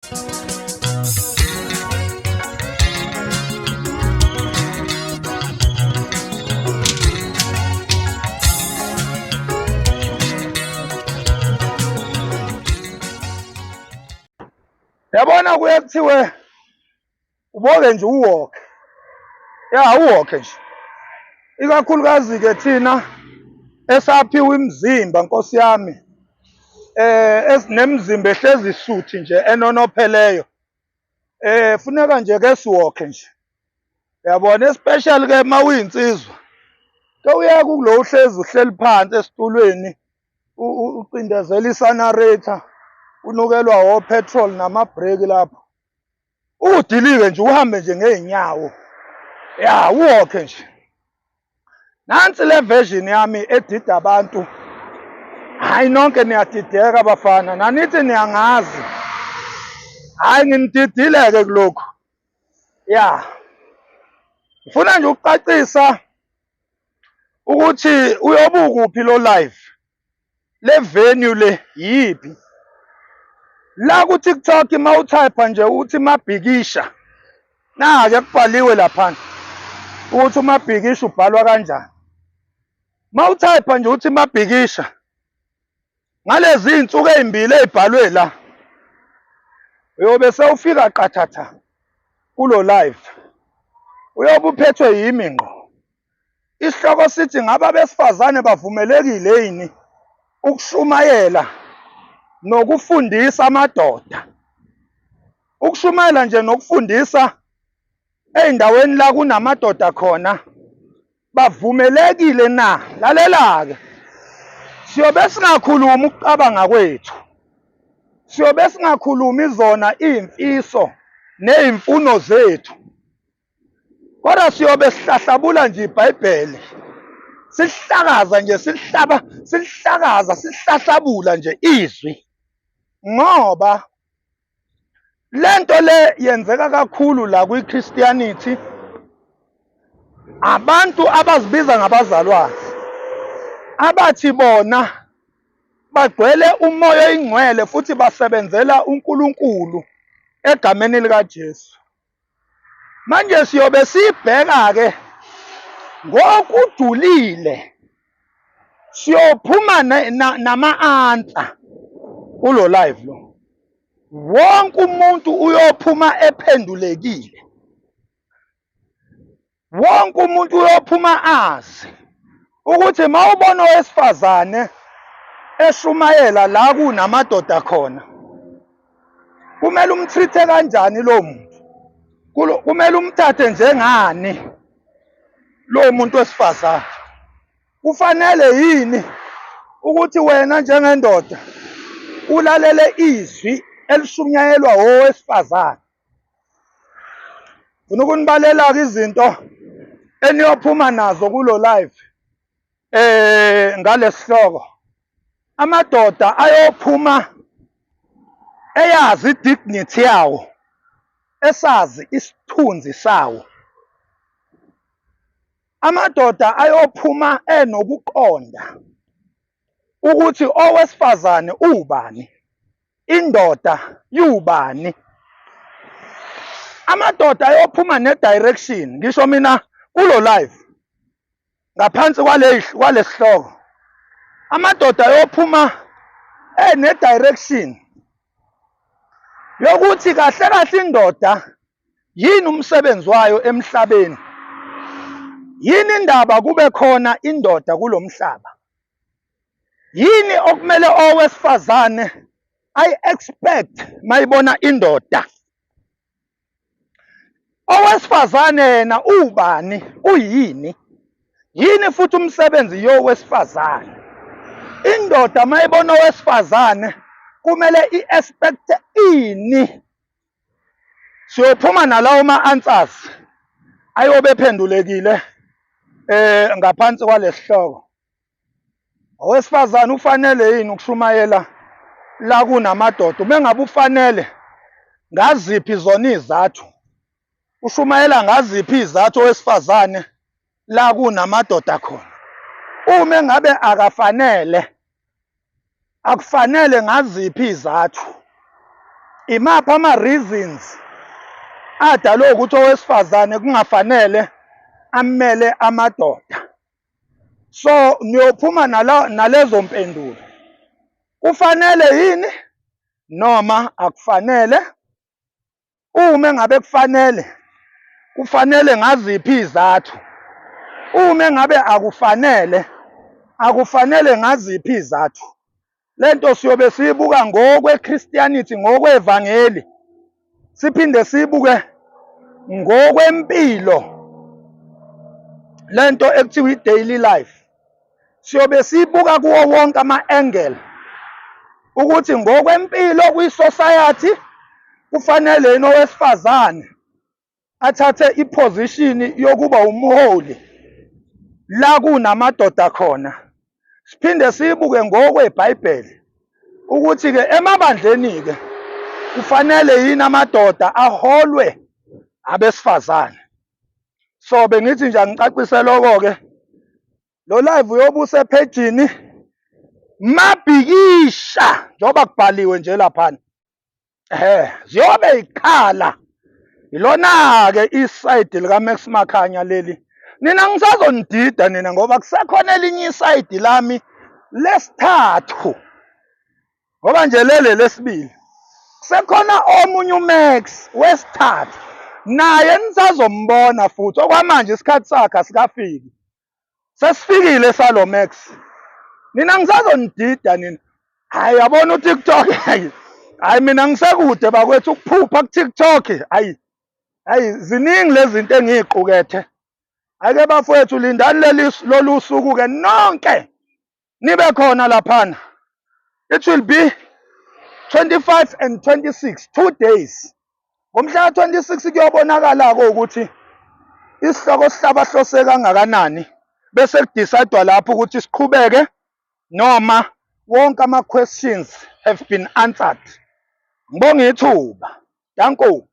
Yabona kuye kuthiwe uboke nje uwalk. Ya uwalke nje. Ikakhulukazi-ke thina esaphiwa imizimba Nkosi yami. Esinemizimba ehlezi isuthi nje enonopheleyo. Funeka nje ke siwalke nje. Yabona especially ke mawuyinsizwa. Ke uyeke kulo uhleli phansi esitulweni ucindezela isanareta. Unukelwa opetrol namabhreki lapho. Udilike nje uhambe nje ngeenyawo. Ya uwalke nje. Nansi le version yami edida abantu. Hayi nonke niyadideka bafana, nanithi niyangazi. Hayi nginididile-ke kulokhu. Ya. Ngifuna nje ukucacisa ukuthi uyobuka kuphi lo live. Le venue le yipi? La ku TikTok mawutype nje uthi Mabhikisha. Na-ke kubhaliwe lapha. Ukuthi uMabhikisha ubhalwa kanjani. Mawutype nje uthi Mabhikisha. Ngalezi insuku ezimbili ezibhalwe la. Uyobe sewufika qathatha kulo live. Uyobe uphethwe yimi ngqo. Isihloko sithi ngaba besifazane bavumelekile yini ukushumayela nokufundisa amadoda. Ukushumayela nje nokufundisa ey'ndaweni la kunamadoda khona bavumelekile na? Lalela-ke. Siyobe singakhulumi ukucabanga kwethu. Siyobe singakhulumi zona iy'mfiso ney'mfuno zethu. Kodwa siyobe sihlahlabula nje iBhayibheli. Sihlakaza nje sihlahlabula nje izwi. Ngoba lento le yenzeka kakhulu la kwi-Christianity. Abantu abazibiza ngabazalwane. Abathi bona bagcwele umoya oyingcwele futhi basebenzela uNkulunkulu egameni likaJesu. Manje siyobe sibheka-ke ngokujulile. Siyophuma nama-answer kulo live lo. Wonke umuntu uyophuma ephendulekile. Wonke umuntu uyophuma azi ukuthi mawubona owesifazane eshumayela la kunamadoda khona. Kumele umtreat-e kanjani lo muntu? Kumele umthathe njengani lo muntu wesifazane? Kufanele yini ukuthi wena njengendoda ulalele izwi elishunyayelwa owesifazane? Ngifuna ukunibalela-ke izinto eniyophuma nazo kulo live ngalesihloko. Amadoda ayophuma eyazi idignity yawo, esazi isithunzi sawo. Amadoda ayophuma enokuqonda ukuthi owesifazane ubani, indoda yubani. Amadoda ayophuma ne-direction, ngisho mina kulo live ngaphansi kwalesihloko. Amadoda ayophuma ne-direction yokuthi kahle kahle indoda yini umsebenzi wayo emhlabeni. Yini indaba kube khona indoda kulo mhlaba? Yini okumele owesifazane expect mayibona indoda? Owesifazane yena ubani, uyini? Yini futhi umsebenzi yowesifazane? Indoda mayibona owesifazane kumele i-expect ini? Siyophuma nalawo ma-answers ayobe phendulekile ngaphansi kwalesihloko. Owesifazane ufanele yini ukushumayela la kunamadoda? Uma ngabe ufanele, ngaziphi zona izathu? Ushumayela ngaziphi izathu owesifazane la kunamadoda khona? Uma ngabe akafanele, akufanele ngaziphi izathu? imaphi ama-reasons adalwe ukuthi owesifazane kungafanele amele amadoda. So niyophuma nalezo mpendulo. Kufanele yini noma akufanele? Uma ngabe kufanele ngaziphi izathu? Uma ngabe akufanele ngaziphi izathu? Lento siyobe siyibuka ngokwe-Christianity, ngokwe-evangeli, siphinde siyibuke ngokwempilo, lento ekuthiwa i-daily life. Siyobe siyibuka kuwo wonke ama-angle ukuthi ngokwempilo kwi-society kufanele yini owesifazane athathe iposition yokuba umholi la kunamadoda khona. Siphinde siyibuke ngokweBhayibheli ukuthi ke emabandleni ke kufanele yini amadoda aholwe abesifazane. So bengithi nje angicacise lokho ke, lo live uyobuse ephejini mabhikisha njoba kubhaliwe nje laphana. Ziyobe ikhala ilona ke iside lika Max Makhanya leli. Nina ngisazonidida nina ngoba kusekhona elinye iside lami lesithathu. Ngoba nje lele lesibili. Kusekhona omunye uMax wesithathu. Naye nisazombona futhi okwamanje isikhathi sakhe asikafiki. Sesifikile salo Max. Nina ngisazonidida nina. Hayi yabona uTikTok. Hayi mina ngisekude bakwethu ukuphupha kuTikTok. Hayi ziningi lezi zinto engiziqukethe. Ake bafowethu lindani lolu suku ke nonke nibe khona laphana. It will be 25 and 26, 2 days. Ngomhla ka-26 kuyobonakala-ke ukuthi isihloko sihlabahlose kangakanani bese kudecidwa lapho ukuthi siqhubeke noma wonke ama-questions have been answered. Ngibonge ithuba. Danko.